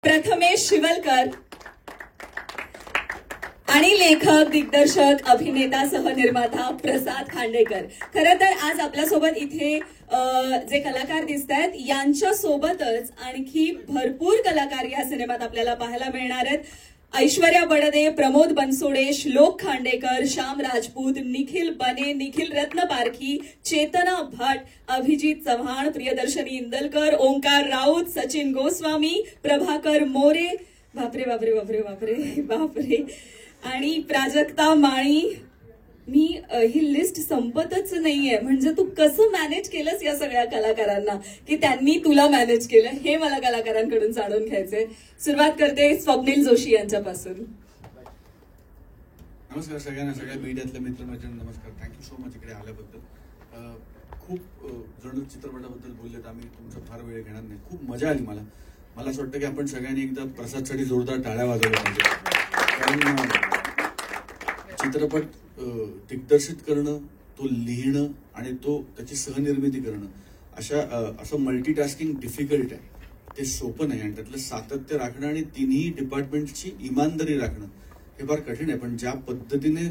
प्रथमेश शिवलकर आणि लेखक, दिग्दर्शक, अभिनेता, सहनिर्माता प्रसाद खांडेकर. खरं तर आज आपल्यासोबत इथे जे कलाकार दिसत आहेत यांच्या सोबतच आणखी भरपूर कलाकार या सिनेमात आपल्याला पाहायला मिळणार आहेत. ऐश्वर्या बडदे, प्रमोद बनसोडे, श्लोक खांडेकर, श्याम राजपूत, निखिल बने, निखिल रत्नपारखी, चेतना भट, अभिजित चव्हाण, प्रियदर्शनी इंदलकर, ओंकार राऊत, सचिन गोस्वामी, प्रभाकर मोरे, बापरे बापरे बापरे बापरे बापरे, आणि प्राजक्ता माळी. मी ही लिस्ट संपतच नाहीये. म्हणजे तू कसं मॅनेज केलंस या सगळ्या कलाकारांना की त्यांनी तुला मॅनेज केलं, हे मला कलाकारांकडून जाणून घ्यायचंय. सुरुवात करते स्वप्नील जोशी यांच्यापासून. नमस्कार सगळ्यांना, सगळ्या मीडियातल्या मित्रमैत्रिणी नमस्कार. थँक्यू सो मच इकडे आल्याबद्दल. खूप जण चित्रपटाबद्दल बोललेत, आम्ही तुमचा फार वेळ घेणार नाही. खूप मजा आली मला असं वाटतं की आपण सगळ्यांनी एकदा प्रसादसाठी जोरदार टाळ्या वाजवल्या पाहिजे. कारण चित्रपट दिग्दर्शित करणं, तो लिहिणं आणि त्याची सहनिर्मिती करणं असं मल्टीटास्किंग डिफिकल्ट आहे. ते सोपं नाही आणि त्यातलं सातत्य राखणं आणि तिन्ही डिपार्टमेंटची इमानदारी राखणं हे फार कठीण आहे. पण ज्या पद्धतीने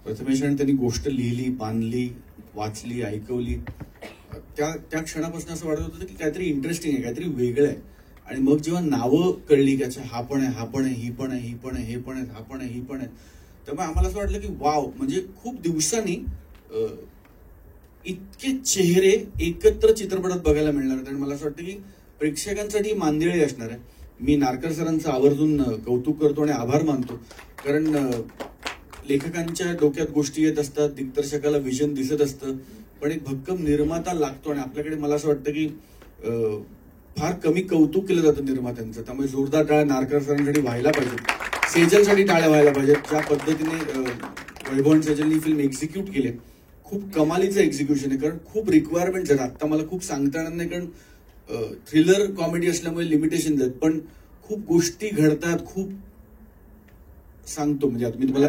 प्रथमेशाने त्यांनी गोष्ट लिहिली, बांधली, वाचली, ऐकवली, त्या क्षणापासून असं वाटत होतं की काहीतरी इंटरेस्टिंग आहे, काहीतरी वेगळं आहे. आणि मग जेव्हा नावं कळली की अच्छा हा पण आहे, हा पण आहे, ही पण आहे, ही पण आहे, हे पण आहे, हा पण आहे, ही पण आहे, त्यामुळे आम्हाला असं वाटलं की वाव, म्हणजे खूप दिवसांनी इतके चेहरे एकत्र चित्रपटात बघायला मिळणार आहेत. आणि मला असं वाटतं की प्रेक्षकांसाठी मांदिळी असणार आहे. मी नारकर सरांचं आवर्जून कौतुक करतो आणि आभार मानतो. कारण लेखकांच्या डोक्यात गोष्टी येत असतात, दिग्दर्शकाला विजन दिसत असतं, पण एक भक्कम निर्माता लागतो. आणि आपल्याकडे मला असं वाटतं की फार कमी कौतुक केलं जातं निर्मात्यांचं. त्यामुळे जोरदार टाळ्या नारकर सरांसाठी व्हायला पाहिजे, सेजलसाठी टाळ्या व्हायला पाहिजेत. ज्या पद्धतीने वैभव आणि सेजलनी फिल्म एक्झिक्यूट केले, खूप कमालीचं एक्झिक्युशन आहे. कारण खूप रिक्वायरमेंट आहेत. आता मला खूप सांगता येणार नाही, कारण थ्रिलर कॉमेडी असल्यामुळे लिमिटेशन आहेत, पण खूप गोष्टी घडतात. खूप सांगतो म्हणजे आता मी तुम्हाला,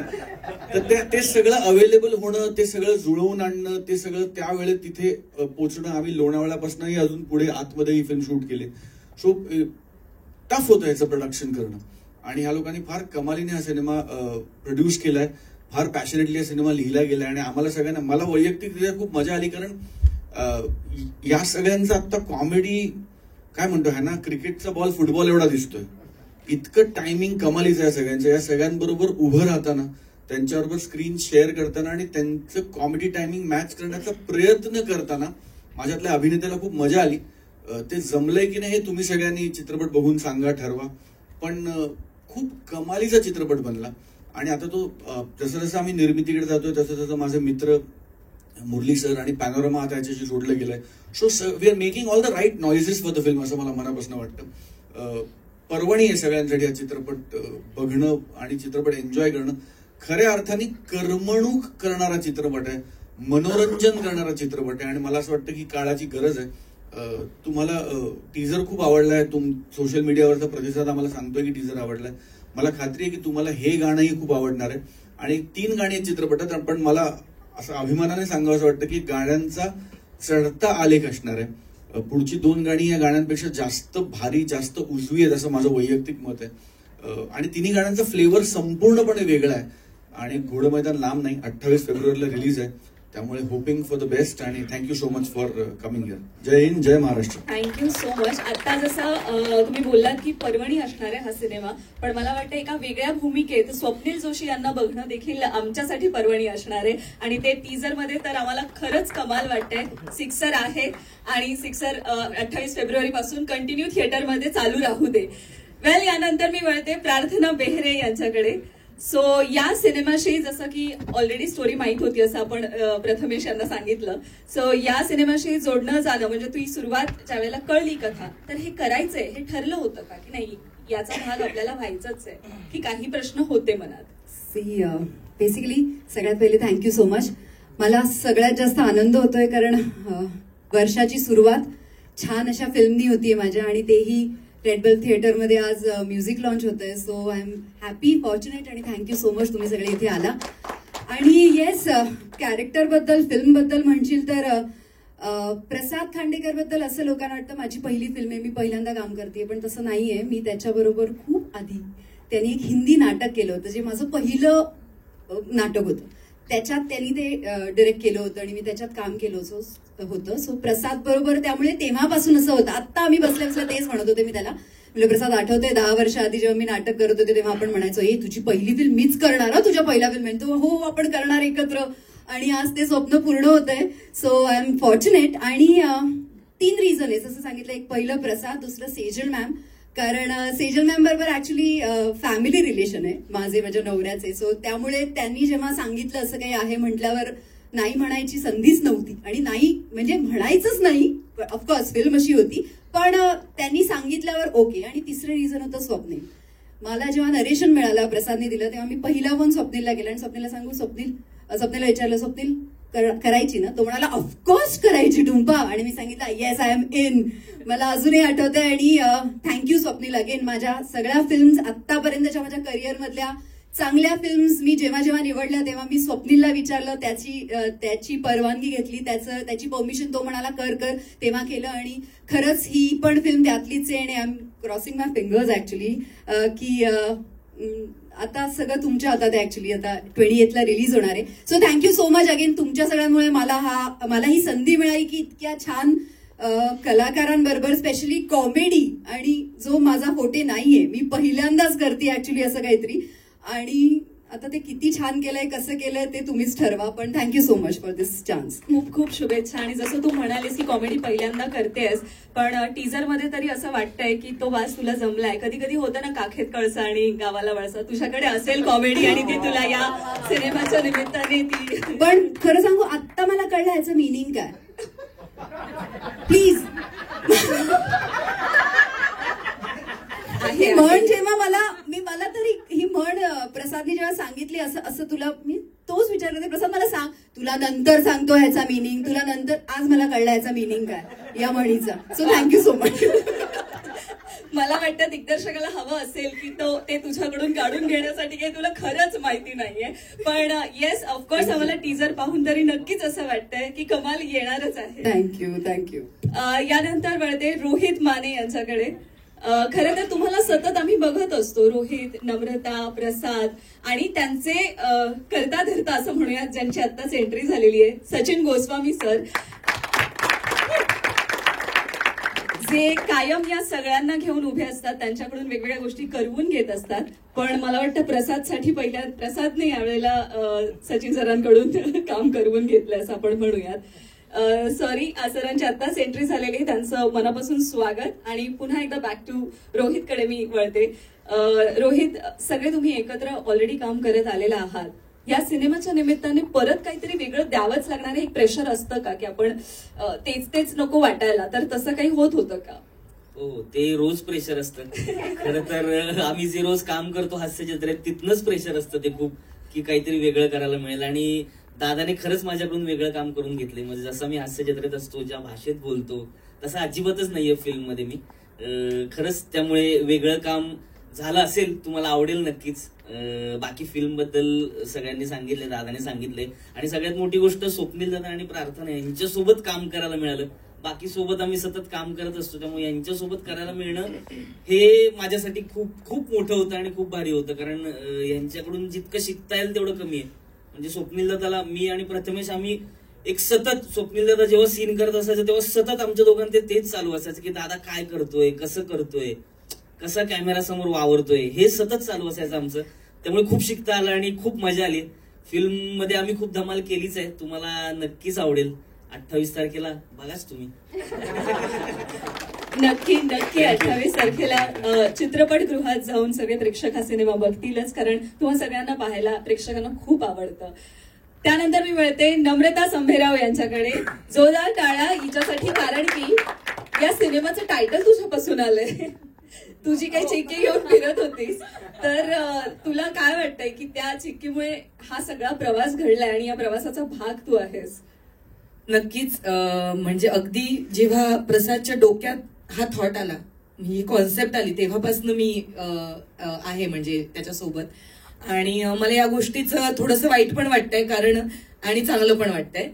तर ते सगळं अवेलेबल होणं, ते सगळं जुळवून आणणं, ते सगळं त्यावेळेस तिथे पोहोचणं. आम्ही लोणावळ्यापासूनही अजून पुढे आतमध्ये ही फिल्म शूट केली. सो टफ होतं याचं प्रोडक्शन करणं. आणि ह्या लोकांनी फार कमालीने हा सिनेमा प्रोड्यूस केलाय, फार पॅशनेटली हा सिनेमा लिहिला गेलाय. आणि आम्हाला सगळ्यांना, मला वैयक्तिकरित्या खूप मजा आली. कारण या सगळ्यांचा आता कॉमेडी काय म्हणतो है ना, क्रिकेटचा बॉल फुटबॉल एवढा दिसतोय. इतकं टायमिंग कमालीचं आहे सगळ्यांचं. या सगळ्यांबरोबर उभं राहताना, त्यांच्याबरोबर स्क्रीन शेअर करताना आणि त्यांचं कॉमेडी टायमिंग मॅच करण्याचा प्रयत्न करताना माझ्यातल्या अभिनेत्याला खूप मजा आली. ते जमलंय की नाही हे तुम्ही सगळ्यांनी चित्रपट बघून सांगा, ठरवा. पण खूप कमालीचा चित्रपट बनला. आणि आता तो जसं जसं आम्ही निर्मितीकडे जातोय तसं तसं माझे मित्र मुरली सर आणि पॅनोरमा आता याच्याशी जोडलं गेलंय. So we are making all the right noises for the film, असं मला मनापासून वाटतं. पर्वणी आहे सगळ्यांसाठी हा चित्रपट बघणं आणि चित्रपट एन्जॉय करणं. खऱ्या अर्थाने करमणूक करणारा चित्रपट आहे, मनोरंजन करणारा चित्रपट आहे. आणि मला असं वाटतं की काळाची गरज आहे. तुम्हाला टीजर खूप आवडलाय, सोशल मीडियावरचा प्रतिसाद आम्हाला सांगतोय की टीजर आवडलाय. मला खात्री आहे की तुम्हाला हे गाणंही खूप आवडणार आहे. आणि 3 गाणी आहेत चित्रपटात, पण मला असं अभिमानाने सांगावं असं वाटतं की गाण्यांचा चढता आलेख असणार आहे. पुढची 2 गाणी या गाण्यांपेक्षा जास्त भारी, जास्त उजवी आहेत असं माझं वैयक्तिक मत आहे. आणि तिन्ही गाण्यांचा फ्लेवर संपूर्णपणे वेगळा आहे. आणि घोडं मैदान लांब नाही, 28 फेब्रुवारीला रिलीज आहे. त्यामुळे होपिंग फॉर द बेस्ट. आणि thank you so much for coming here. जय हिंद, जय महाराष्ट्र. Thank you so much. आता जसं तुम्ही बोललात की पर्वणी असणार आहे हा सिनेमा, पण मला वाटतं एका वेगळ्या भूमिकेत स्वप्नील जोशी यांना बघणं देखील आमच्यासाठी पर्वणी असणार आहे. आणि ते टीजर मध्ये तर आम्हाला खरंच कमाल वाटतंय. सिक्सर आहे आणि सिक्सर 28 फेब्रुवारी पासून कंटिन्यू थिएटरमध्ये चालू राहू दे. वेल, यानंतर मी वळते प्रार्थना बेहरे यांच्याकडे. सो या सिनेमाशी, जसं की ऑलरेडी स्टोरी माहित होती असं आपण प्रथमेश यांना सांगितलं, सो या सिनेमाशी जोडणं जाणं म्हणजे तुझी सुरुवात ज्या वेळेला कळली कथा, तर हे करायचंय हे ठरलं होतं का की नाही याचा भाग आपल्याला व्हायचाच आहे, की काही प्रश्न होते मनात? बेसिकली सगळ्यात पहिले थँक्यू सो मच. मला सगळ्यात जास्त आनंद होतोय कारण वर्षाची सुरुवात छान अशा फिल्मनी होतीये माझ्या, आणि तेही रेड बेल थिएटरमध्ये आज म्युझिक लॉन्च होत आहे. So I am happy, fortunate आणि थँक्यू सो मच तुम्ही सगळे इथे आला. आणि येस, कॅरेक्टरबद्दल, फिल्मबद्दल म्हणशील तर प्रसाद खांडेकर बद्दल असं लोकांना वाटतं माझी पहिली फिल्म आहे, मी पहिल्यांदा काम करते, पण तसं नाहीये. मी त्याच्याबरोबर खूप आधी त्यांनी एक हिंदी नाटक केलं होतं, जे माझं पहिलं नाटक होतं. त्याच्यात त्यांनी ते डिरेक्ट केलं होतं आणि मी त्याच्यात काम केलं होतं. सो प्रसाद बरोबर त्यामुळे तेव्हापासून असं होतं. आत्ता आम्ही बसल्या बसल्या तेच म्हणत होते मी त्याला, म्हणजे प्रसाद आठवतंय 10 वर्ष आधी जेव्हा मी नाटक करत होते तेव्हा आपण म्हणायचो तुझी पहिली फिल्म मीच करणार, तुझ्या पहिल्या फिल्म. तो हो आपण करणार एकत्र, आणि आज ते स्वप्न पूर्ण होत आहे. So I am fortunate. आणि 3 रिझन आहे असं सांगितलं. एक पहिलं प्रसाद, दुसरं सेजल मॅम, कारण सेजल मॅम बरोबर ऍक्च्युली फॅमिली रिलेशन आहे माझ्या नवऱ्याचे. सो त्यामुळे त्यांनी जेव्हा सांगितलं असं काही आहे म्हटल्यावर नाही म्हणायची संधीच नव्हती, आणि नाही म्हणजे म्हणायचंच नाही. ऑफकोर्स फिल्म अशी होती, पण त्यांनी सांगितल्यावर ओके. आणि तिसरं रिझन होतं स्वप्नील. मला जेव्हा नरेशन मिळालं प्रसादने दिलं तेव्हा मी पहिला फोन स्वप्नीलला गेला आणि स्वप्नीलला विचारलं, स्वप्नील करायची ना? तो म्हणाला ऑफकोर्स करायची टुंपा. आणि मी सांगितलं येस आय एम इन. मला अजूनही आठवतंय. आणि थँक्यू स्वप्नील अगेन. माझ्या सगळ्या फिल्म्स आत्तापर्यंतच्या माझ्या करिअर मधल्या चांगल्या फिल्म्स मी जेव्हा जेव्हा निवडल्या तेव्हा मी स्वप्नीलला विचारलं, त्याची परवानगी घेतली, त्याची परमिशन तो म्हणाला कर, तेव्हा केलं. आणि खरंच ही पण फिल्म त्यातलीच आहे. आणि I am crossing my fingers actually की आता सगळं तुमच्या हातात आहे. ऍक्च्युली आता 28 ला रिलीज होणार आहे. So thank you so much again. तुमच्या सगळ्यांमुळे मला ही संधी मिळाली की इतक्या छान कलाकारांबरोबर, स्पेशली कॉमेडी, आणि जो माझा फोटे नाहीये, मी पहिल्यांदाच करते ऍक्च्युली असं काहीतरी. आणि आता ते किती छान केलंय, कसं केलंय ते तुम्हीच ठरवा. पण thank you so much for this chance. खूप खूप शुभेच्छा. आणि जसं तू म्हणालीस की कॉमेडी पहिल्यांदा करतेस, पण टीजर मध्ये तरी असं वाटतंय की तो वास तुला जमलाय. कधी कधी होतं ना काखेत कळसा आणि गावाला वळसा, तुझ्याकडे असेल कॉमेडी आणि ती तुला या सिनेमाच्या निमित्ताने ती. पण खरं सांगू आत्ता मला कळलं ह्याचं मिनिंग काय. प्लीज ही म्हण जेव्हा मला तरी ही म्हण प्रसादने जेव्हा सांगितली असं तुला मी तोच विचार करते, प्रसाद मला सांग, तुला नंतर सांगतो ह्याचा मिनिंग, तुला नंतर. आज मला कळलं ह्याचा मिनिंग काय या म्हणीचा. So thank you so much. मला वाटतं दिग्दर्शकाला हवं असेल की ते तुझ्याकडून काढून घेण्यासाठी काही तुला खरंच माहिती नाहीये. पण येस ऑफकोर्स आम्हाला टीजर पाहून तरी नक्कीच असं वाटतंय की कमाल येणारच आहे. थँक्यू. यानंतर वळते रोहित माने यांच्याकडे. खरं तर तुम्हाला सतत आम्ही बघत असतो, रोहित, नम्रता, प्रसाद आणि त्यांचे करता धरता असं म्हणूयात ज्यांची आत्ताच एंट्री झालेली आहे, सचिन गोस्वामी सर, जे कायम या सगळ्यांना घेऊन उभे असतात, त्यांच्याकडून वेगवेगळ्या गोष्टी करवून घेत असतात. पण मला वाटतं प्रसादने यावेळेला सचिन सरांकडून काम करवून घेतलं असं आपण म्हणूयात. सॉरी, सरांची आत्ताच एंट्री झालेली, त्यांचं मनापासून स्वागत. आणि पुन्हा एकदा बॅक टू रोहितकडे मी वळते. रोहित, सगळे तुम्ही एकत्र ऑलरेडी काम करत आलेला आहात. या सिनेमाच्या निमित्ताने परत काहीतरी वेगळं द्यावंच लागणारे एक प्रेशर असतं का की आपण तेच नको वाटायला, तर तसं काही होतं का? हो, ते रोज प्रेशर असतं. खरं तर आम्ही जे रोज काम करतो हास्य जत्रेत तिथनंच प्रेशर असतं ते खूप, की काहीतरी वेगळं करायला मिळेल. आणि दादाने खरंच माझ्याकडून वेगळं काम करून घेतलंय. म्हणजे जसं मी हास्य जत्रेत असतो, ज्या भाषेत बोलतो, तसं अजिबातच नाहीये फिल्म मध्ये मी. खरंच त्यामुळे वेगळं काम झालं असेल, तुम्हाला आवडेल नक्कीच. बाकी फिल्म बद्दल सगळ्यांनी सांगितले, दादाने सांगितले. आणि सगळ्यात मोठी गोष्ट स्वप्नील दादा आणि प्रार्थना यांच्यासोबत काम करायला मिळालं. बाकी सोबत आम्ही सतत काम करत असतो, त्यामुळे यांच्यासोबत करायला मिळणं हे माझ्यासाठी खूप खूप मोठं होतं आणि खूप भारी होतं. कारण यांच्याकडून जितकं शिकता येईल तेवढं कमी आहे. म्हणजे स्वप्नील दादाला मी आणि प्रथमेश आम्ही एक सतत, स्वप्नील दादा जेव्हा सीन करत असायचं तेव्हा सतत आमच्या दोघांचे तेच चालू असायचं की दादा काय करतोय, कसं करतोय, कसा कॅमेरा समोर वावरतोय, हे सतत चालू असायचं आमचं. त्यामुळे खूप शिकता आलं आणि खूप मजा आली. फिल्म मध्ये आम्ही खूप धमाल केलीच आहे, तुम्हाला नक्कीच आवडेल. 28 तारखेला बघाच तुम्ही. नक्की 28 तारखेला चित्रपटगृहात जाऊन सगळे प्रेक्षक हा सिनेमा बघतीलच, कारण तुम्हा सगळ्यांना पाहायला प्रेक्षकांना खूप आवडतं. त्यानंतर मी मिळते नम्रता संभेराव यांच्याकडे. जोरदार टाळ्या हिच्यासाठी, कारण की या सिनेमाचं टायटल तुझ्यापासून आलंय. तुझी काही चिक्की घेऊन फिरत होतीस, तर तुला काय वाटतंय की त्या चिक्कीमुळे हा सगळा प्रवास घडलाय आणि या प्रवासाचा भाग तू आहेस? नक्कीच. म्हणजे अगदी जेव्हा प्रसादच्या डोक्यात हा थॉट आला, ही कॉन्सेप्ट आली, तेव्हापासून मी आहे म्हणजे त्याच्यासोबत. आणि मला या गोष्टीचं थोडंसं वाईट पण वाटतंय कारण, आणि चांगलं पण वाटतंय.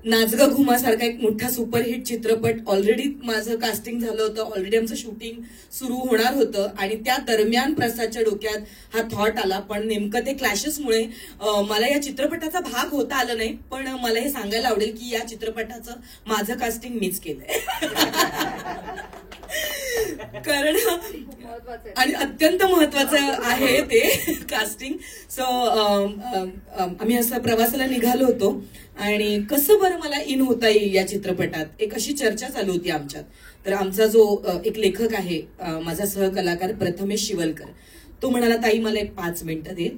नाचगा घुमा सारखा एक मोठा सुपरहिट चित्रपट ऑलरेडी माझं कास्टिंग झालं होतं, ऑलरेडी आमचं शूटिंग सुरू होणार होतं आणि त्या दरम्यान प्रसादच्या डोक्यात हा थॉट आला. पण नेमकं ते क्लॅशेसमुळे मला या चित्रपटाचा भाग होता आला नाही. पण मला हे सांगायला आवडेल की या चित्रपटाचं माझं कास्टिंग मीच केलंय. कारण आणि अत्यंत महत्वाचं आहे ते कास्टिंग. सो आम्ही असं प्रवासाला निघालो होतो आणि कसं बरं मला इन होता येईल या चित्रपटात, एक अशी चर्चा चालू होती आमच्यात. तर आमचा जो एक लेखक आहे, माझा सहकलाकार प्रथमेश शिवलकर, तो म्हणाला ताई मला एक 5 मिनिटं दे,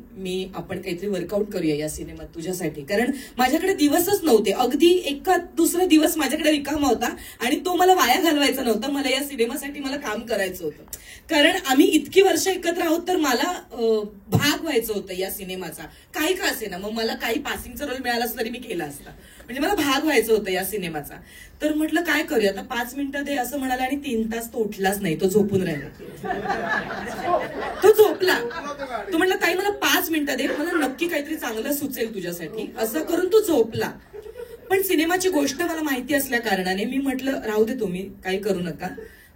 आपण काहीतरी वर्कआउट करूया या सिनेमात तुझ्यासाठी. कारण माझ्याकडे दिवसच नव्हते, अगदी एका दुसरा दिवस माझ्याकडे रिकामा होता आणि तो मला वाया घालवायचा नव्हता. मला या सिनेमासाठी मला काम करायचं होतं. कारण आम्ही इतकी वर्ष एकत्र आहोत, तर मला भाग व्हायचं होतं या सिनेमाचा, काही का असे ना. मग मला काही पासिंगचा रोल मिळाला तरी मी केला असता, म्हणजे मला भाग व्हायचं होतं या सिनेमाचा. तर म्हटलं काय करूया आता, 5 मिनिटं दे असं म्हणाला आणि 3 तास तो उठलाच नाही, तो झोपून राहिला. तो झोपला. तो म्हटला ताई मला 5 मिनिटं दे, मला नक्की काहीतरी चांगलं सुचेल तुझ्यासाठी, असं करून तो झोपला. पण सिनेमाची गोष्ट मला माहिती असल्या कारणाने मी म्हटलं राहू दे, तुम्ही काही करू नका,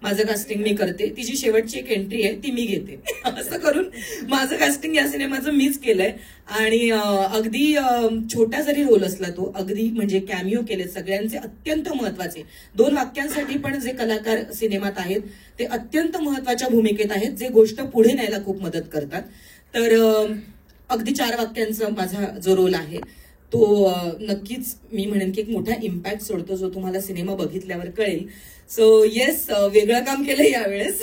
माझं कास्टिंग मी करते, तिची शेवटची एक एंट्री आहे ती मी घेते. असं करून माझं कास्टिंग या सिनेमाचं मीच केलंय. आणि अगदी छोटा जरी रोल असला तो, अगदी म्हणजे कॅमिओ केले सगळ्यांचे अत्यंत महत्वाचे. 2 वाक्यांसाठी पण जे कलाकार सिनेमात आहेत ते अत्यंत महत्वाच्या भूमिकेत आहेत, जे गोष्ट पुढे न्यायला खूप मदत करतात. तर अगदी 4 वाक्यांचा माझा जो रोल आहे तो नक्कीच मी म्हणेन की एक मोठा इम्पॅक्ट सोडतो, जो तुम्हाला सिनेमा बघितल्यावर कळेल. सो येस, वेगळं काम केलंय यावेळेस,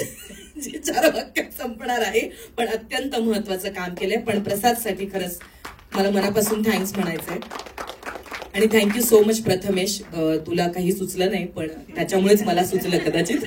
जे 4 वाक्यात संपणार आहे, पण अत्यंत महत्वाचं काम केलंय. पण प्रसादसाठी खरंच मला मनापासून थँक्स म्हणायचंय. आणि थँक्यू सो मच प्रथमेश, तुला काही सुचलं नाही पण त्याच्यामुळेच मला सुचलं कदाचित.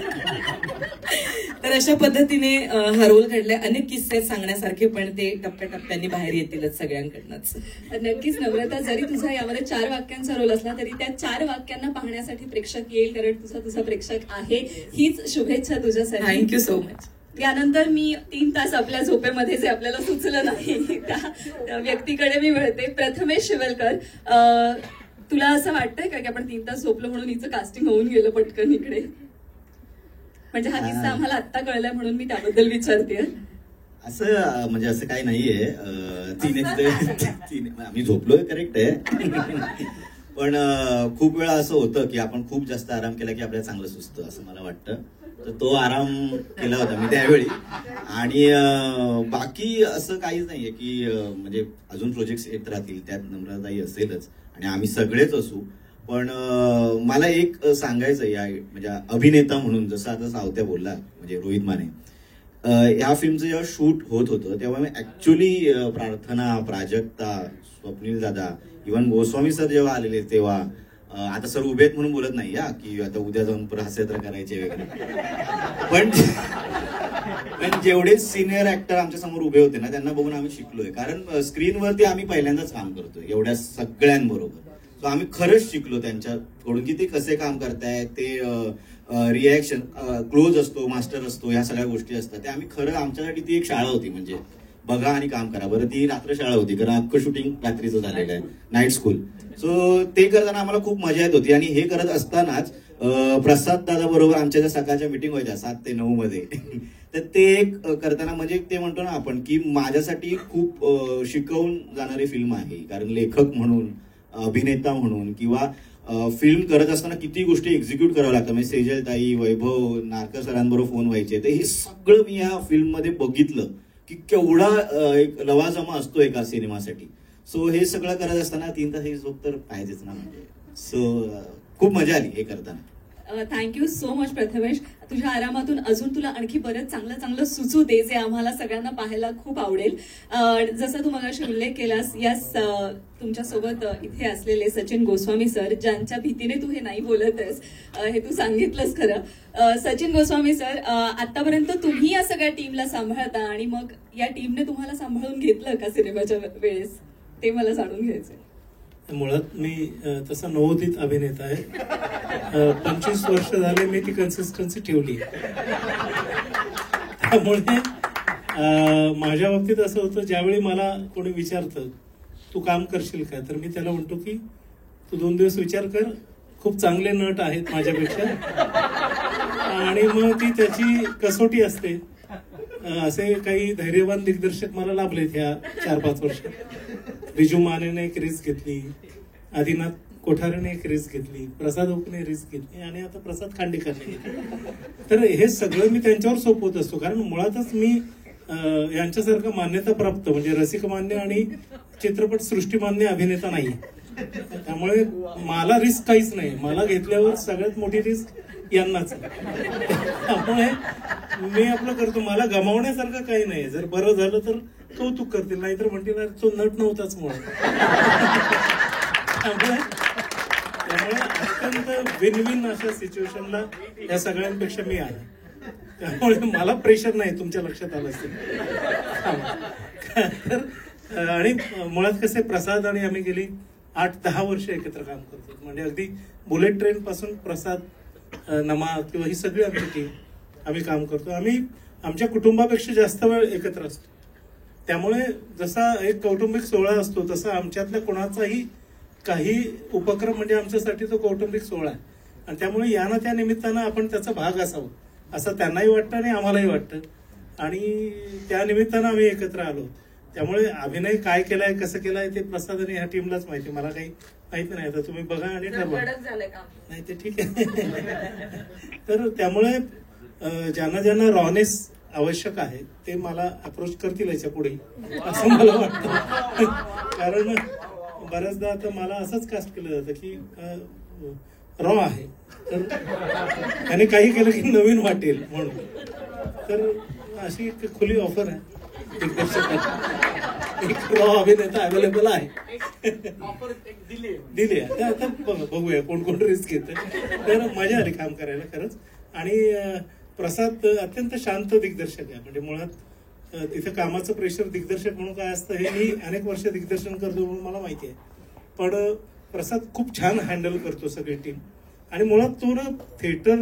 तर अशा पद्धतीने हा रोल घडलाय. अनेक किस्से सांगण्यासारखे, पण ते टप्प्याटप्प्याने बाहेर येतीलच सगळ्यांकडनंच. नक्कीच नम्रता, जरी तुझा यामध्ये 4 वाक्यांचा रोल असला तरी त्या 4 वाक्यांना पाहण्यासाठी प्रेक्षक येईल, कारण तुझा प्रेक्षक आहे. हीच शुभेच्छा तुझ्यासाठी. Thank you so much. त्यानंतर मी 3 तास आपल्या झोपेमध्ये जे आपल्याला सुचलं नाही त्या व्यक्तीकडे मी वळते. प्रथमेश शिवलकर, तुला असं वाटतंय का की आपण 3 तास झोपलो म्हणून हिचं कास्टिंग होऊन गेलं पटकन इकडे? म्हणजे हा किस्सा आम्हाला आत्ता कळलाय म्हणून मी त्याबद्दल विचारते. असं म्हणजे असं काही नाहीये, आम्ही झोपलोय करेक्ट आहे. पण खूप वेळा असं होतं की आपण खूप जास्त आराम केला की आपल्याला चांगलं सुचतं असं मला वाटतं. तर तो आराम केला होता मी त्यावेळी. आणि बाकी असं काहीच नाहीये की म्हणजे अजून प्रोजेक्ट्स येत राहतील, त्यात नम्रताई असेलच आणि आम्ही सगळेच असू. पण मला एक सांगायचं या म्हणजे अभिनेता म्हणून, जसं आता सावत्या बोलला म्हणजे रोहित माने, या फिल्मचं जेव्हा शूट होत होतं तेव्हा मी ऍक्च्युली प्रार्थना, प्राजक्ता, स्वप्नील दादा, इव्हन गोस्वामी सर जेव्हा आलेले तेव्हा, आता सर उभे आहेत म्हणून बोलत नाही की आता उद्या जाऊन हास्यत्र करायचे वगैरे, पण जेवढे सिनियर ऍक्टर आमच्या समोर उभे होते ना त्यांना बघून आम्ही शिकलोय. कारण स्क्रीनवरती आम्ही पहिल्यांदाच काम करतोय एवढ्या सगळ्यांबरोबर. सो आम्ही खरंच शिकलो त्यांच्याकडून की ते कसे काम करतायत, ते रिॲक्शन, क्लोज असतो, मास्टर असतो, ह्या सगळ्या गोष्टी असतात. ते आम्ही खरं, आमच्यासाठी ती एक शाळा होती, म्हणजे बघा आणि काम करा. बरं, ती रात्र शाळा होती कारण अख्खं शूटिंग रात्रीचं झालेलं आहे, नाईट स्कूल. सो ते करताना आम्हाला खूप मजा येत होती. आणि हे करत असतानाच प्रसाद दादा बरोबर आमच्या ज्या सकाळच्या मिटिंग व्हायच्या 7 ते 9 मध्ये, तर ते करताना म्हणजे ते म्हणतो ना आपण की माझ्यासाठी खूप शिकवून जाणारी फिल्म आहे. कारण लेखक म्हणून, अभिनेता म्हणून किंवा फिल्म करत असताना किती गोष्टी एक्झिक्यूट कराव्या लागतात. म्हणजे सेजल ताई, वैभव, नारकर सरांबरोबर फोन व्हायचे, तर हे सगळं मी या फिल्म मध्ये बघितलं की केवढा एक लवाजमा असतो एका सिनेमासाठी. सो हे सगळं करत असताना 3 तास ही झोप तर पाहिजेच ना म्हणजे. सो खूप मजा आली हे करताना. Thank you so much Prathamesh. तुझ्या आरामातून अजून तुला आणखी बरंच चांगलं चांगलं सुचू दे, जे आम्हाला सगळ्यांना पाहायला खूप आवडेल. जसं तू मगाशी उल्लेख केलास, यास तुमच्यासोबत इथे असलेले सचिन गोस्वामी सर, ज्यांच्या भीतीने तू हे नाही बोलतस, हे तू सांगितलंस खरं. सचिन गोस्वामी सर, आतापर्यंत तुम्ही या सगळ्या टीमला सांभाळता आणि मग या टीमने तुम्हाला सांभाळून घेतलं का सिनेमाच्या वेळेस, ते मला जाणून घ्यायचंय. मुळात मी तसा नवोदित अभिनेता आहे. 25 वर्ष झाले मी ती कन्सिस्टन्सी ठेवली. त्यामुळे माझ्या बाबतीत असं होतं, ज्यावेळी मला कोणी विचारतं तू काम करशील का, तर मी त्याला म्हणतो की तू 2 दिवस विचार कर, खूप चांगले नट आहेत माझ्यापेक्षा, आणि मग ती त्याची कसोटी असते. असे काही धैर्यवान दिग्दर्शक मला लाभलेत ह्या 4-5 वर्षात. रिजू मानेने एक रिस्क घेतली, आदिनाथ कोठारेने एक रिस्क घेतली, प्रसाद ओकने रिस्क घेतली, आणि आता प्रसाद खांडेकरने घेतली. तर हे सगळं मी त्यांच्यावर सोपवत असतो, कारण मुळातच मी यांच्यासारखं मान्यता प्राप्त म्हणजे रसिक मान्य आणि चित्रपट सृष्टीमान्य अभिनेता नाही. त्यामुळे मला रिस्क काहीच नाही. मला घेतल्यावर सगळ्यात मोठी रिस्क यांनाच. त्यामुळे मी आपलं करतो. मला गमावण्यासारखं काही नाही. जर बरं झालं तर कौतुक करतील, नाहीतर म्हणतील तो नट नव्हताच म्हणून. त्यामुळे अत्यंत विन विन अशा सिच्युएशनला या सगळ्यांपेक्षा मी आहे. त्यामुळे मला प्रेशर नाही, तुमच्या लक्षात आलं असेल. तर आणि मुळात कसे प्रसाद आणि आम्ही गेली 8-10 वर्ष एकत्र काम करतो. म्हणजे अगदी बुलेट ट्रेन पासून प्रसाद, नमा किंवा ही सगळी आमची टीम आम्ही काम करतो. आम्ही आमच्या कुटुंबापेक्षा जास्त वेळ एकत्र असतो. त्यामुळे जसा एक कौटुंबिक सोहळा असतो तसा आमच्यातल्या कोणाचाही काही उपक्रम म्हणजे आमच्यासाठी तो कौटुंबिक सोहळा आहे. आणि त्यामुळे या ना त्या निमित्तानं आपण त्याचा भाग असावं असं त्यांनाही वाटतं आणि आम्हालाही वाटतं. आणि त्या निमित्तानं आम्ही एकत्र आलो. त्यामुळे अभिनय काय केलाय, कसं केलाय ते प्रसाद आणि ह्या टीमलाच माहिती, मला काही माहिती नाही. तर तुम्ही बघा आणि ठरवा. नाही ते ठीक आहे. तर त्यामुळे ज्यांना ज्यांना रॉनेस आवश्यक आहे ते मला अप्रोच करतील याच्या पुढे, असं मला वाटतं. कारण बऱ्याचदा आता मला असंच कास्ट केलं जातं की रॉ आहे, तर त्याने काही केलं की नवीन वाटेल म्हणून. तर अशी एक खुली ऑफर आहे दिग्दर्शकाची. एक रॉ अभिनेता अवेलेबल आहे, दिली आहे. आता बघूया कोण कोण रिस्क घेत. तर मजा आली काम करायला खरंच. आणि प्रसाद अत्यंत शांत दिग्दर्शक आहे. म्हणजे मुळात तिथे कामाचं प्रेशर दिग्दर्शक म्हणून काय असतं हे मी अनेक वर्ष दिग्दर्शन करतो म्हणून मला माहिती आहे. पण प्रसाद खूप छान हँडल करतो सगळी टीम. आणि मुळात तो ना थिएटर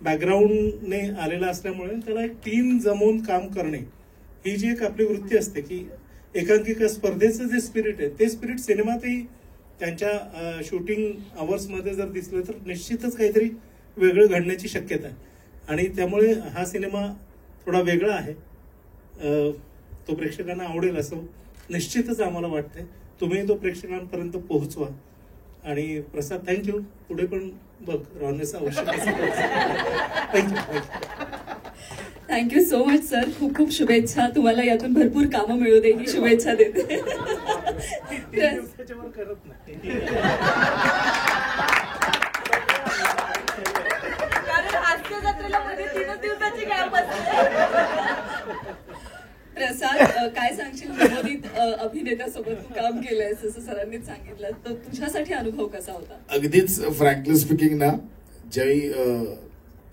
बॅकग्राऊंडने आलेला असल्यामुळे त्याला एक टीम जमवून काम करणे ही जी एक आपली वृत्ती असते की एकांकिका स्पर्धेचं जे स्पिरिट आहे ते स्पिरिट सिनेमातही त्यांच्या शूटिंग अवर्समध्ये जर दिसलं तर निश्चितच काहीतरी वेगळं घडण्याची शक्यता आहे. आणि त्यामुळे हा सिनेमा थोडा वेगळा आहे. तो प्रेक्षकांना आवडेल असं निश्चितच आम्हाला वाटतंय. तुम्ही तो प्रेक्षकांपर्यंत पोहोचवा. आणि प्रसाद थँक्यू. पुढे पण बघ रॉनेस आवश्यक असेल. Thank you. Thank you so much sir. खूप खूप शुभेच्छा. तुम्हाला यातून भरपूर कामं मिळू दे ही शुभेच्छा देते. त्याच्यावर करत नाही. प्रसाद, काय सांगशील नवोदित अभिनेत्यासोबत तू काम केलंयस असं सरांनीच सांगितलं, तर तुझ्यासाठी अनुभव कसा होता? अगदीच फ्रँकली स्पीकिंग ना, ज्यावेळी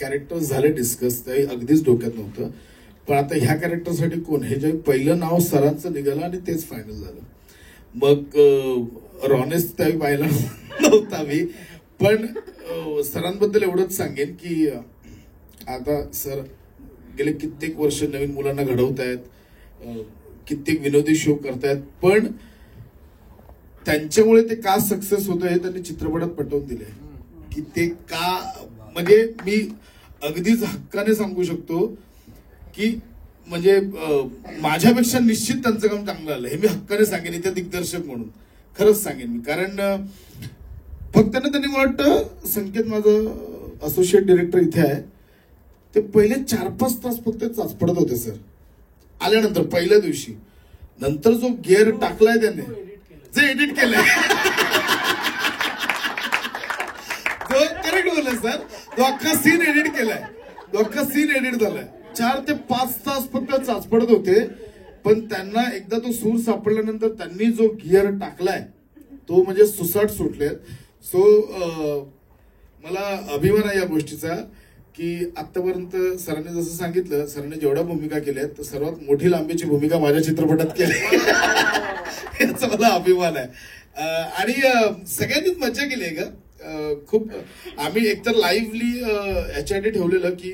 कॅरेक्टर झाले डिस्कस त्यावेळी अगदीच डोक्यात नव्हतं. पण आता ह्या कॅरेक्टरसाठी कोण हे जे पहिलं नाव सरांचं निघालं आणि तेच फायनल झालं. मग रॉनेस त्यावेळी पाहिला नव्हता मी. पण सरांबद्दल एवढंच सांगेन की आता सर गेले कित्येक वर्ष नवीन मुलांना घडवतायत, कित्येक विनोदी शो करतायत. पण त्यांच्यामुळे ते का सक्सेस होतं हे त्यांनी चित्रपटात पटवून दिले की ते का. म्हणजे मी अगदीच हक्काने सांगू शकतो की म्हणजे माझ्यापेक्षा निश्चित त्यांचं काम चांगलं आलं हे मी हक्काने सांगेन इथे दिग्दर्शक म्हणून. खरंच सांगेन मी. कारण फक्त ना त्यांनी मला वाटतं, संकेत माझं असोसिएट डिरेक्टर इथे आहे, ते पहिले 4-5 तास फक्त चाचपडत होते सर आल्यानंतर पहिल्या दिवशी. नंतर जो गिअर टाकलाय त्याने, जे एडिट केलंय, जो करेक्ट बोललाय सर, तो अख्खा सीन एडिट केलाय, तो अख्खा सीन एडिट झालाय. 4 ते 5 तास फक्त चाचपडत होते. पण त्यांना एकदा तो सूर सापडल्यानंतर त्यांनी जो गिअर टाकलाय तो म्हणजे सुसाट सुटले. सो मला अभिमान आहे या गोष्टीचा की आतापर्यंत सरांनी जसं सांगितलं, सरांनी जेवढ्या भूमिका केल्या तर सर्वात मोठी लांबीची भूमिका माझ्या चित्रपटात केली याचा मला अभिमान आहे. आणि सगळ्यांनीच मजा केली आहे का खूप. आम्ही एकतर लाईव्हली ह्याच्यासाठी ठेवलेलं की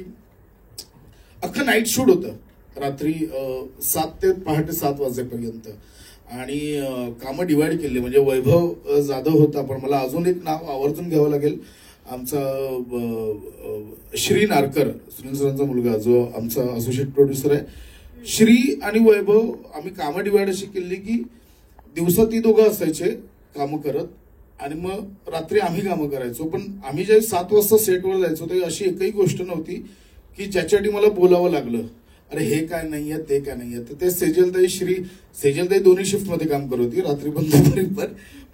अख्खं नाईट शूट होतं, रात्री 7 ते पहाटे 7 वाजेपर्यंत. आणि कामं डिवाइड केली. म्हणजे वैभव जाधव होता, पण मला अजून एक नाव आवर्जून घ्यावं लागेल. आमचा श्री नारकर, सुनील सरांचा मुलगा, जो आमचा असोसिएट प्रोड्युसर आहे. श्री आणि वैभव आम्ही कामं डिवाइड अशी केली की दिवसा ती दोघं असायचे कामं करत आणि मग रात्री आम्ही कामं करायचो. पण आम्ही जे 7 वाजता सेटवर जायचो ते अशी एकही गोष्ट नव्हती की ज्याच्यासाठी मला बोलावं लागलं, अरे हे काय नाहीये ते काय नाहीये. तर ते सेजलताई दोन्ही शिफ्ट मध्ये काम करत होती, रात्री पण दुपारी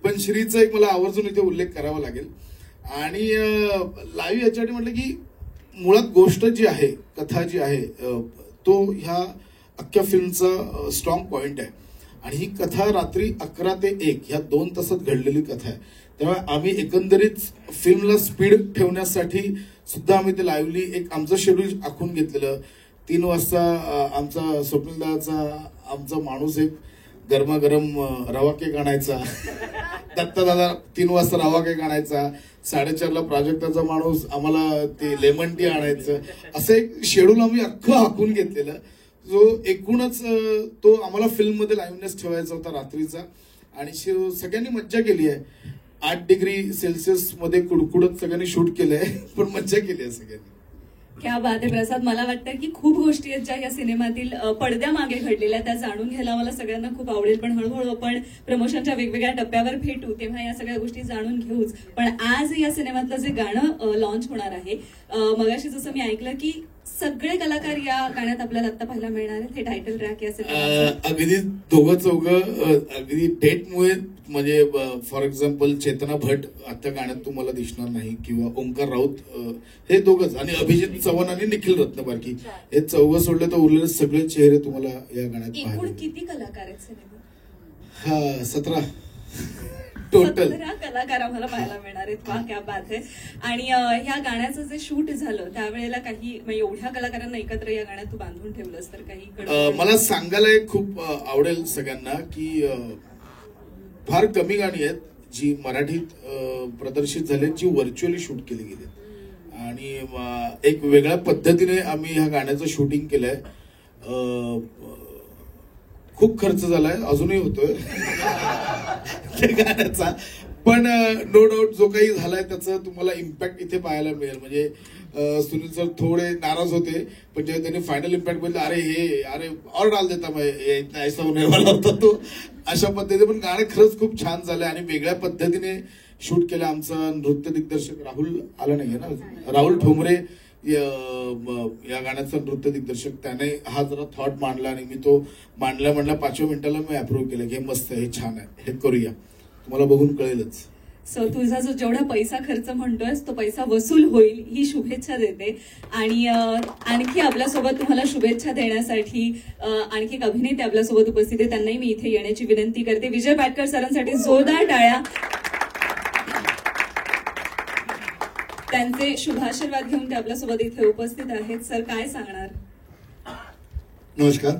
पण श्रीचा एक मला आवर्जून इथे उल्लेख करावा लागेल. आणि लाईव्ह याच्यासाठी म्हटलं की मुळात गोष्ट जी आहे, कथा जी आहे, तो ह्या अख्ख्या फिल्मचा स्ट्रॉंग पॉइंट आहे. आणि ही कथा रात्री 11 ते 1 ह्या 2 तासात घडलेली कथा आहे. त्यामुळे आम्ही एकंदरीत फिल्मला स्पीड ठेवण्यासाठी सुद्धा आम्ही ते लाईव्हली एक आमचं शेड्यूल आखून घेतलेलं. 3 वाजता आमचा स्वप्नीलदाचा आमचा माणूस एक गरमागरम रवा केक आणायचा. दत्तादादा 3 वाजता रवा केक आणायचा. 4:30ला प्राजक्ताचा माणूस आम्हाला ते लेमन टी आणायचं. असं एक शेड्यूल आम्ही अख्खं आखून घेतलेलं, जो एकूणच तो आम्हाला फिल्ममध्ये लाईव्हनेस ठेवायचा होता रात्रीचा. आणि सगळ्यांनी मज्जा केली आहे. 8 डिग्री सेल्सिअस मध्ये कुडकुडत सगळ्यांनी शूट केलंय, पण मज्जा केली आहे सगळ्यांनी. क्या बात आहे प्रसाद. मला वाटतं की खूप गोष्टी आहेत ज्या या सिनेमातील पडद्यामागे घडलेल्या, त्या जाणून घ्यायला मला सगळ्यांना खूप आवडेल. पण हळूहळू आपण प्रमोशनच्या वेगवेगळ्या टप्प्यावर भेटू, तेव्हा या सगळ्या गोष्टी जाणून घेऊच. पण आज या सिनेमातलं जे गाणं लॉन्च होणार आहे, मगाशी जसं मी ऐकलं की सगळे कलाकार या गाण्यात आपल्याला आता पाहायला मिळणार आहेत. हे टायटल ट्रॅक या सिनेमाचं अगदी दोघं चौघं अगदी डेटमुळे, म्हणजे फॉर एक्झाम्पल चेतना भट आता गाण्यात तुम्हाला दिसणार नाही, किंवा ओंकार राऊत, हे दोघंच, आणि अभिजित चव्हाण आणि निखिल रत्नबारकी, हे चौघं सोडले तर उरलेले सगळे चेहरे तुम्हाला या गाण्यात एकूण पाहायला. किती कलाकार आहेत सिनेमात? 17 टोटल 17 कलाकार आम्हाला पाहायला मिळणार आहेत. वा, क्या बात आहे. आणि ह्या गाण्याचं जे शूट झालं त्यावेळेला काही म्हणजे एवढ्या कलाकारांना एकत्र या गाण्यात तू बांधून ठेवलंस, तर काही मला सांगायला एक खूप आवडेल सगळ्यांना की फार कमी गाणी आहेत जी मराठीत प्रदर्शित झाली, जी व्हर्च्युअली शूट केली गेली. आणि एक वेगळ्या पद्धतीने आम्ही ह्या गाण्याचं शूटिंग केलंय. खूप खर्च झालाय, अजूनही होतोय गाण्याचा, पण नो डाऊट जो काही झालाय त्याचा तुम्हाला इम्पॅक्ट इथे पाहायला मिळेल. म्हणजे सुनील सर थोडे नाराज होते, पण जेव्हा त्यांनी फायनल इम्पॅक्ट बघितलं, अरे और डाल देता मैं ऐसा होने वाला होता तो, अशा पद्धतीने. पण गाणं खरंच खूप छान झालंय आणि वेगळ्या पद्धतीने शूट केलं. आमचा नृत्य दिग्दर्शक राहुल आला नाहीये ना, राहुल ठोंबरे या गाण्याचा नृत्य दिग्दर्शक, त्याने हा जरा थॉट मांडला आणि मी तो मांडल्या 5व्या मिनिटाला मी अप्रूव्ह केलं की हे मस्त आहे, हे छान आहे, हे करूया. तुम्हाला बघून कळेलच. सो तुझा जो जेवढा पैसा खर्च म्हणतोयस तो पैसा वसूल होईल ही शुभेच्छा देते. आणि आणखी आपल्यासोबत तुम्हाला शुभेच्छा देण्यासाठी आणखी एक अभिनेते आपल्यासोबत उपस्थित आहे, त्यांनाही मी इथे येण्याची विनंती करते. विजय पाटकर सरांसाठी जोरदार टाळ्या. त्यांचे शुभाशीर्वाद घेऊन ते आपल्यासोबत इथे उपस्थित आहेत. सर, काय सांगणार? नमस्कार.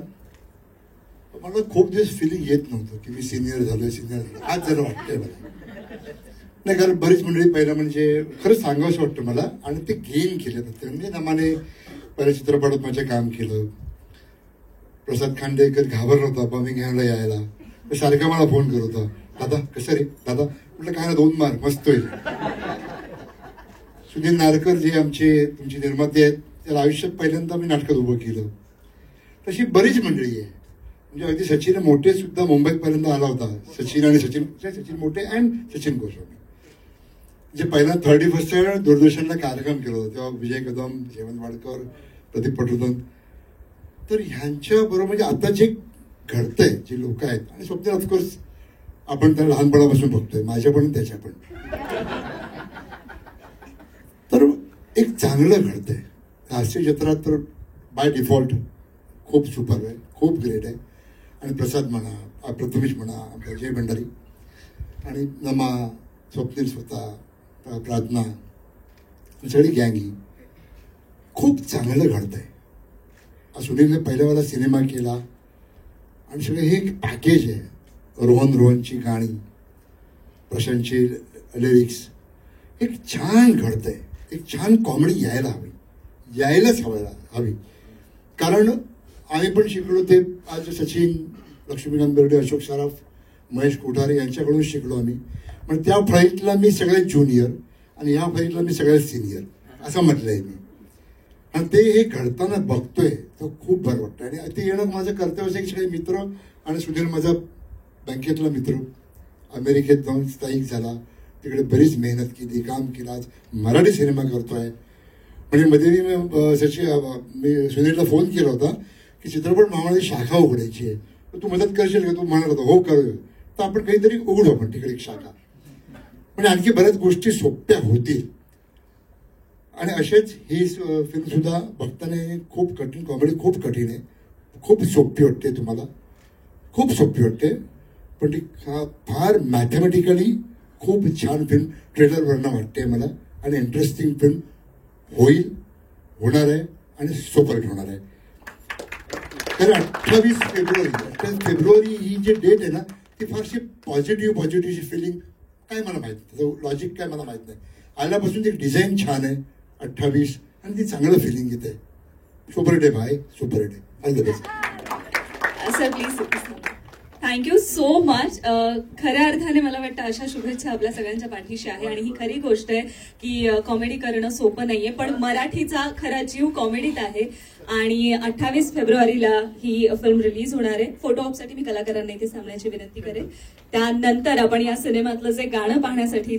मला खूप दिवस फिलिंग येत नव्हतं की मी सिनियर झालोय. आज जरा वाटतंय मला. नाही, कारण बरीच मंडळी पहिलं म्हणजे खरंच सांगावंसं वाटतं मला, आणि ते गेन केले जाते. म्हणजे नमाने पहिल्या चित्रपटात माझं काम केलं. प्रसाद खांडेकर घाबरला होता बर्मिंगहॅमला यायला, सारखा मला फोन करत होता, दादा कसं रे दादा. म्हटलं काय ना, 2 मार्क मस्त होईल. सुनील नारकर जे आमचे तुमचे निर्माते आहेत, त्याला आयुष्यात पहिल्यांदा मी नाटकात उभं केलं. तशी बरीच मंडळी आहे. म्हणजे अगदी सचिन मोठे सुद्धा मुंबईत पहिल्यांदा आला होता. सचिन मोठे अँड सचिन गोस्वामी, जे पहिला 31st दूरदर्शनला कार्यक्रम केला होता, तेव्हा विजय कदम, हेमंत वाडकर, प्रदीप पटवर्धन. तर ह्यांच्या बरोबर म्हणजे आता जे घडतंय, जे लोक आहेत, आणि स्वप्नील ऑफकोर्स आपण तर लहानपणापासून बघतोय, माझ्या पण त्याच्या पण, तर एक चांगलं घडतंय. हास्य जत्रा तर बाय डिफॉल्ट खूप सुपर आहे, खूप ग्रेट आहे. आणि प्रसाद म्हणा, प्रथमेश म्हणा, आपला जय भंडारी, आणि नमा, स्वप्नील स्वतः, प्रार्थना, सगळी गँगी, खूप चांगलं घडतंय. सुनीलने पहिल्यावाला सिनेमा केला आणि सगळं हे एक पॅकेज आहे. रोहनची गाणी, प्रशांतची लिरिक्स, एक छान घडतंय. एक छान कॉमेडी यायलाच हवी. कारण आम्ही पण शिकलो ते. आज सचिन लक्ष्मीकांत बेर्डे, अशोक सराफ, महेश कोठारे यांच्याकडून शिकलो आम्ही. पण त्या फ्लाईटला मी सगळ्यात ज्युनियर आणि ह्या फ्लाईटला मी सगळ्यात सिनियर असं म्हटलंय मी. आणि ते हे घडताना बघतोय तर खूप बरं वाटतं. आणि ते येणं माझं कर्तव्य आहे. सगळे मित्र आणि सुधीर माझा बँकेतला मित्र अमेरिकेत जाऊन स्थायिक झाला, तिकडे बरीच मेहनत केली, काम केलं, आज मराठी सिनेमा करतोय. म्हणजे मध्ये मी सुधीरला फोन केला होता की चित्रपट महामंडळाची शाखा उघडायची आहे, तर तू मदत करशील का? तू म्हणाला होता हो करू, तर आपण काहीतरी उघडू आपण तिकडे एक शाखा. म्हणजे आणखी बऱ्याच गोष्टी सोप्या होतील. आणि असेच ही फिल्म सुद्धा बघताना खूप कठीण, कॉमेडी खूप कठीण आहे, खूप सोपी वाटते तुम्हाला, खूप सोपी वाटते, पण ती फार मॅथमॅटिकली खूप छान फिल्म ट्रेलरवरनं वाटते मला. आणि इंटरेस्टिंग फिल्म होईल, होणार आहे आणि सुपरहिट होणार आहे. तर 28 फेब्रुवारी ही जी डेट आहे ना, ती फारशी पॉझिटिव्ह फिलिंग काय मला माहीत नाही, त्याचं लॉजिक काय मला माहीत नाही. आल्यापासून ती डिझाईन छान आहे 28 आणि ती चांगलं फिलिंग येते. सुपरहिट आहे भाई, सुपरहिट आहे. All the best. Sir please. Thank you so much. खऱ्या अर्थाने मला वाटतं अशा शुभेच्छा आपल्या सगळ्यांच्या पाठीशी आहे. आणि ही खरी गोष्ट आहे की कॉमेडी करणं सोपं नाहीये, पण मराठीचा खरा जीव कॉमेडीत आहे. आणि 28 फेब्रुवारीला ही फिल्म रिलीज होणार आहे. फोटो ऑपसाठी मी कलाकारांना इथे थांबण्याची विनंती करेन. त्यानंतर आपण या सिनेमातलं जे गाणं पाहण्यासाठी